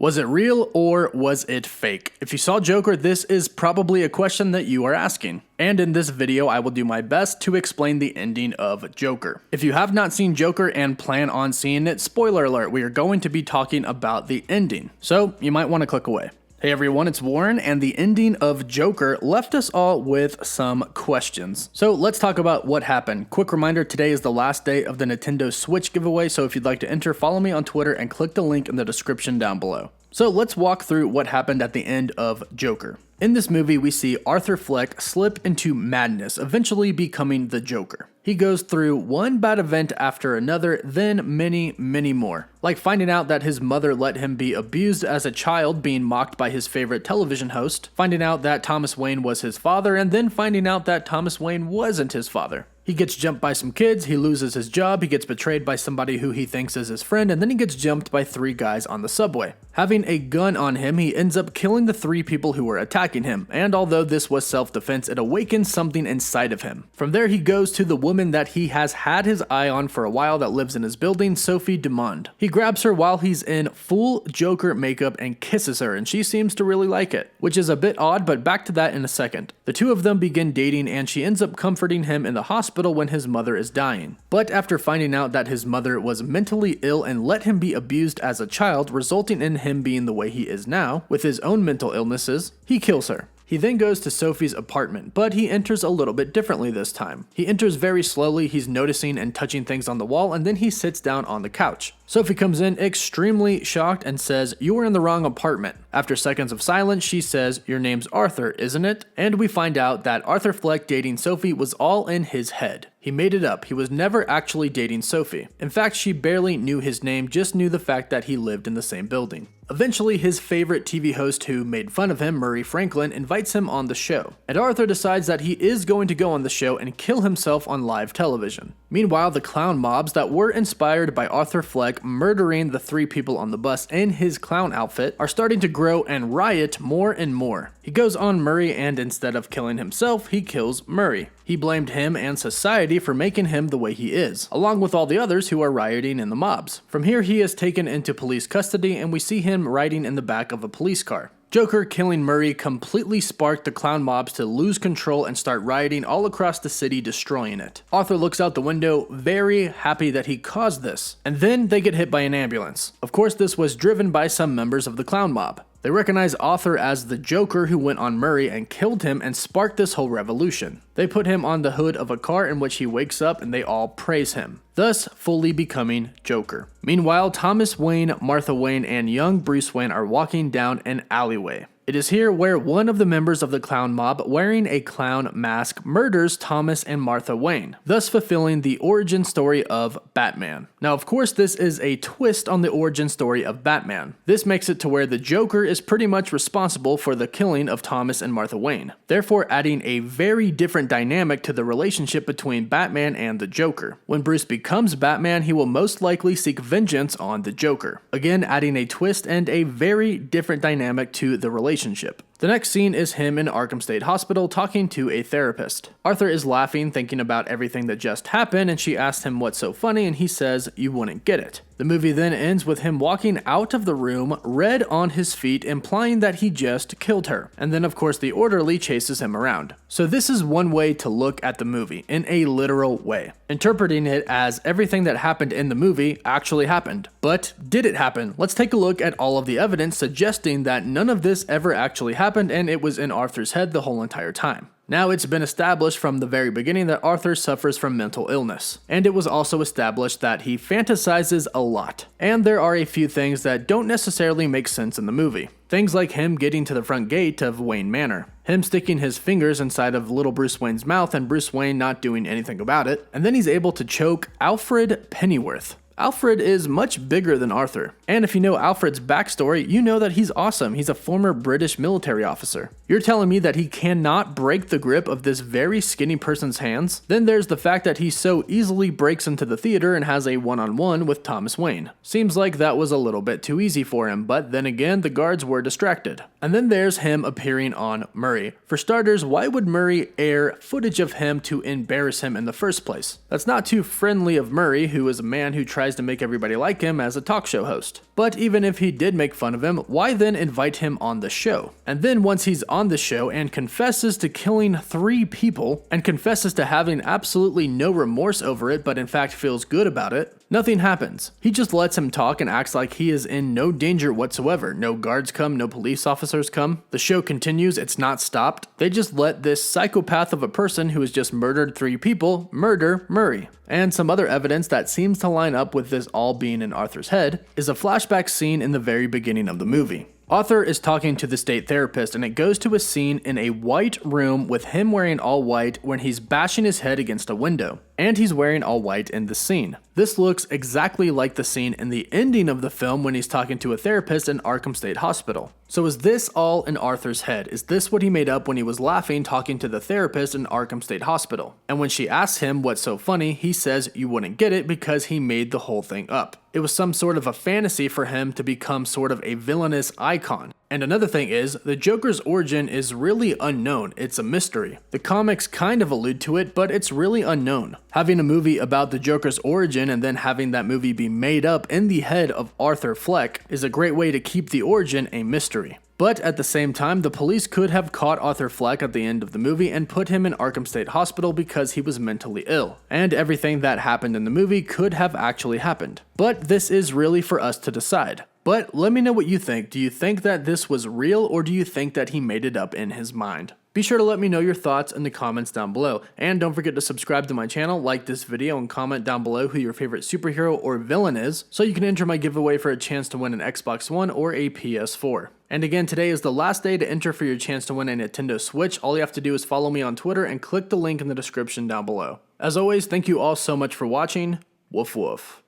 Was it real or was it fake? If you saw Joker, this is probably a question that you are asking. And in this video, I will do my best to explain the ending of Joker. If you have not seen Joker and plan on seeing it, spoiler alert, we are going to be talking about the ending. So you might want to click away. Hey everyone, it's Warren, and the ending of Joker left us all with some questions. So let's talk about what happened. Quick reminder, today is the last day of the Nintendo Switch giveaway, so if you'd like to enter, follow me on Twitter and click the link in the description down below. So let's walk through what happened at the end of Joker. In this movie, we see Arthur Fleck slip into madness, eventually becoming the Joker. He goes through one bad event after another, then many more. Like finding out that his mother let him be abused as a child, being mocked by his favorite television host, finding out that Thomas Wayne was his father, and then finding out that Thomas Wayne wasn't his father. He gets jumped by some kids, he loses his job, he gets betrayed by somebody who he thinks is his friend, and then he gets jumped by 3 guys on the subway. Having a gun on him, he ends up killing the 3 people who were attacking him, and although this was self-defense, it awakens something inside of him. From there, he goes to the woman that he has had his eye on for a while that lives in his building, Sophie Dumond. He grabs her while he's in full Joker makeup and kisses her, and she seems to really like it, which is a bit odd, but back to that in a second. The two of them begin dating, and she ends up comforting him in the hospital when his mother is dying. But after finding out that his mother was mentally ill and let him be abused as a child, resulting in him being the way he is now, with his own mental illnesses, he kills her. He then goes to Sophie's apartment, but he enters a little bit differently this time. He enters very slowly, he's noticing and touching things on the wall, and then he sits down on the couch. Sophie comes in extremely shocked and says, "You were in the wrong apartment." After seconds of silence, she says, "Your name's Arthur, isn't it?" And we find out that Arthur Fleck dating Sophie was all in his head. He made it up. He was never actually dating Sophie. In fact, she barely knew his name, just knew the fact that he lived in the same building. Eventually, his favorite TV host who made fun of him, Murray Franklin, invites him on the show. And Arthur decides that he is going to go on the show and kill himself on live television. Meanwhile, the clown mobs that were inspired by Arthur Fleck murdering the 3 people on the bus in his clown outfit are starting to grow and riot more and more. He goes on Murray, and instead of killing himself, he kills Murray. He blamed him and society for making him the way he is, along with all the others who are rioting in the mobs. From here, he is taken into police custody, and we see him riding in the back of a police car. Joker killing Murray completely sparked the clown mobs to lose control and start rioting all across the city, destroying it. Arthur looks out the window, very happy that he caused this, and then they get hit by an ambulance. Of course, this was driven by some members of the clown mob. They recognize Arthur as the Joker who went on Murray and killed him and sparked this whole revolution. They put him on the hood of a car in which he wakes up, and they all praise him, thus fully becoming Joker. Meanwhile, Thomas Wayne, Martha Wayne, and young Bruce Wayne are walking down an alleyway. It is here where one of the members of the clown mob, wearing a clown mask, murders Thomas and Martha Wayne, thus fulfilling the origin story of Batman. Now, of course, this is a twist on the origin story of Batman. This makes it to where the Joker is pretty much responsible for the killing of Thomas and Martha Wayne, therefore adding a very different dynamic to the relationship between Batman and the Joker. When Bruce becomes Batman, he will most likely seek vengeance on the Joker, again adding a twist and a very different dynamic to the relationship. The next scene is him in Arkham State Hospital talking to a therapist. Arthur is laughing, thinking about everything that just happened, and she asks him what's so funny, and he says, "You wouldn't get it." The movie then ends with him walking out of the room, red on his feet, implying that he just killed her. And then of course the orderly chases him around. So this is one way to look at the movie, in a literal way, interpreting it as everything that happened in the movie actually happened. But did it happen? Let's take a look at all of the evidence suggesting that none of this ever actually happened, and it was in Arthur's head the whole entire time. Now, it's been established from the very beginning that Arthur suffers from mental illness, and it was also established that he fantasizes a lot. And there are a few things that don't necessarily make sense in the movie. Things like him getting to the front gate of Wayne Manor, him sticking his fingers inside of little Bruce Wayne's mouth and Bruce Wayne not doing anything about it, and then he's able to choke Alfred Pennyworth. Alfred is much bigger than Arthur. And if you know Alfred's backstory, you know that he's awesome. He's a former British military officer. You're telling me that he cannot break the grip of this very skinny person's hands? Then there's the fact that he so easily breaks into the theater and has a one-on-one with Thomas Wayne. Seems like that was a little bit too easy for him, but then again, the guards were distracted. And then there's him appearing on Murray. For starters, why would Murray air footage of him to embarrass him in the first place? That's not too friendly of Murray, who is a man who tried tries to make everybody like him as a talk show host. But even if he did make fun of him, why then invite him on the show? And then once he's on the show and confesses to killing 3 people, and confesses to having absolutely no remorse over it, but in fact feels good about it, nothing happens. He just lets him talk and acts like he is in no danger whatsoever. No guards come, no police officers come. The show continues, it's not stopped. They just let this psychopath of a person who has just murdered 3 people murder Murray. And some other evidence that seems to line up with this all being in Arthur's head is a flashback scene in the very beginning of the movie. Arthur is talking to the state therapist, and it goes to a scene in a white room with him wearing all white when he's bashing his head against a window. And he's wearing all white in the scene. This looks exactly like the scene in the ending of the film when he's talking to a therapist in Arkham State Hospital. So is this all in Arthur's head? Is this what he made up when he was laughing talking to the therapist in Arkham State Hospital? And when she asks him what's so funny, he says you wouldn't get it because he made the whole thing up. It was some sort of a fantasy for him to become sort of a villainous icon. And another thing is, the Joker's origin is really unknown. It's a mystery. The comics kind of allude to it, but it's really unknown. Having a movie about the Joker's origin and then having that movie be made up in the head of Arthur Fleck is a great way to keep the origin a mystery. But at the same time, the police could have caught Arthur Fleck at the end of the movie and put him in Arkham State Hospital because he was mentally ill. And everything that happened in the movie could have actually happened. But this is really for us to decide. But let me know what you think. Do you think that this was real, or do you think that he made it up in his mind? Be sure to let me know your thoughts in the comments down below. And don't forget to subscribe to my channel, like this video, and comment down below who your favorite superhero or villain is, so you can enter my giveaway for a chance to win an Xbox One or a PS4. And again, today is the last day to enter for your chance to win a Nintendo Switch. All you have to do is follow me on Twitter and click the link in the description down below. As always, thank you all so much for watching. Woof woof.